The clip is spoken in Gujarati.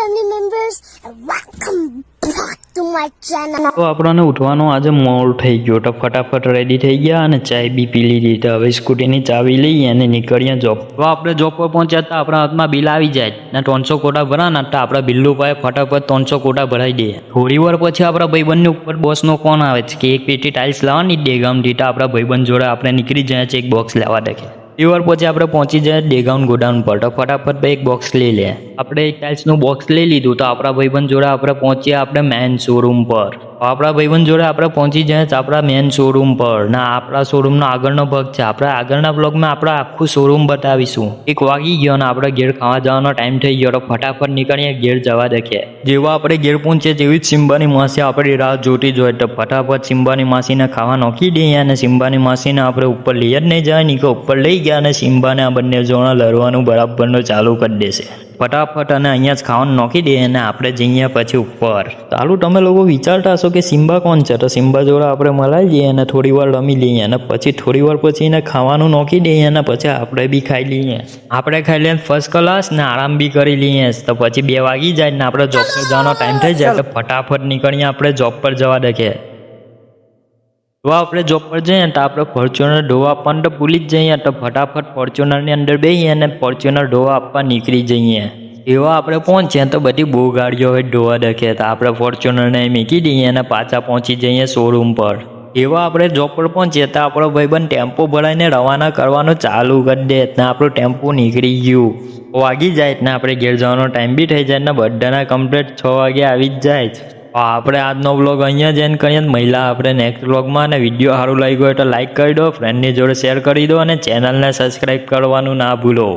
family members, and welcome back to my channel. તો આપણને ઉઠવાનું આજે મોડું થઈ ગયું તો ફટાફટ રેડી થઈ ગયા અને ચાય બી પી લીધી. તો હવે સ્કૂટીની ચાવી લઈ અને નીકળીએ જોબ. તો આપણે જોબ પર પહોંચ્યા તો આપણા હાથમાં બિલ આવી જાય ને 300 કોટા ભરાના તો આપણે બિલ્લુ પાસે ફટાફટ 300 કોટા ભરાઈ દઈએ. થોડી વાર પછી આપણા ભાઈબંધની ઉપર બોસનો ફોન આવે છે કે એક પેટી ટાઇલ્સ લાવવાની દેગામથી. તો આપણા ભાઈબંધ જોડે આપણે નીકળી જાય છે એક બોક્સ લેવા દેખે. એ વાર પછી આપણે પહોંચી જાય દેગાઉન ગોડાઉન પર. તો ફટાફટ એક બોક્સ લઈ લે. આપણે એક ટાઇલ્સનું બોક્સ લઈ લીધું. તો આપણા ભાઈબંધ જોડે આપણે પહોંચીએ આપણે મેન શોરૂમ પર. આપણા ભાઈબંધ જોડે આપણે પહોંચી જાય આપણા મેન શોરૂમ પર. ના આપણા શોરૂમનો આગળનો ભાગ છે. આપણે આગળના બ્લોગમાં આપણે આખું શોરૂમ બતાવીશું. 1 વાગી ગયો અને આપણે ઘેર ખાવા જવાનો ટાઈમ થઈ ગયો. તો ફટાફટ નીકળીએ ઘેર જવા દેખીએ. જેવા આપણે ઘેર પહોંચીએ જેવી જ સિમ્બાની માસી આપણી રાહ જોતી જ હોય. તો ફટાફટ સિમ્બાની માસીને ખાવા નોખી દઈએ અને સિમ્બાની માસીને આપણે ઉપર લઈ જ નહીં જાય નહીં કે ઉપર લઈ ગયા અને સિમ્બાને આ બંને જણા લડવાનું બરાબરનું ચાલુ કરી દેશે. ફટાફટ અને અહીંયા જ ખાવાનું નોખી દઈએ અને આપણે જઈએ પછી ઉપર. ચાલું તમે લોકો વિચારતા હશો કે સિમ્બા કોણ છે. તો સિમ્બા જોડે આપણે મલાઈ જઈએ અને થોડી વાર રમી લઈએ અને પછી થોડી વાર પછી એને ખાવાનું નોખી દઈએ અને પછી આપણે બી ખાઈ લઈએ. આપણે ખાઈ લઈએ ફર્સ્ટ ક્લાસ ને આરામ બી કરી લઈએ. તો પછી 2 વાગી જાય ને આપણે જોબ પર જવાનો ટાઈમ થઈ જાય. એટલે ફટાફટ નીકળીએ આપણે જોબ પર જવા દેખીએ. તો આપણે જોબ પર જઈએ તો આપણે ફોર્ચ્યુનર ધોવા આપવાનું તો ભૂલી જ જઈએ. તો ફટાફટ ફોર્ચ્યુનરની અંદર બેસીએ અને ફોર્ચ્યુનર ધોવા આપવા નીકળી જઈએ. એવા આપણે પહોંચીએ તો બધી બહુ ગાડીઓ હોય ધોવા દેખે. તો આપણે ફોર્ચ્યુનરને મૂકી દઈએ અને પાછા પહોંચી જઈએ શોરૂમ પર. એવા આપણે જોબ પર પહોંચીએ તો આપણો ભાઈબંધ ટેમ્પો ભરાઈને રવાના કરવાનું ચાલુ કરી દે. ને આપણું ટેમ્પો નીકળી ગયું. વાગી જાય ને આપણે ઘેર જવાનો ટાઈમ બી થઈ જાય ને બધાના કમ્પ્લીટ 6 વાગે આવી જ જાય. આપણે આજનો વ્લોગ અહીંયા જ એન્ડ કરીએ. મહિલા આપણે નેક્સ્ટ વ્લોગમાં. અને વિડીયો સારું લાગ્યો હોય તો લાઈક કરી દો, ફ્રેન્ડની જોડે શેર કરી દો અને ચેનલને સબસ્ક્રાઈબ કરવાનું ના ભૂલો.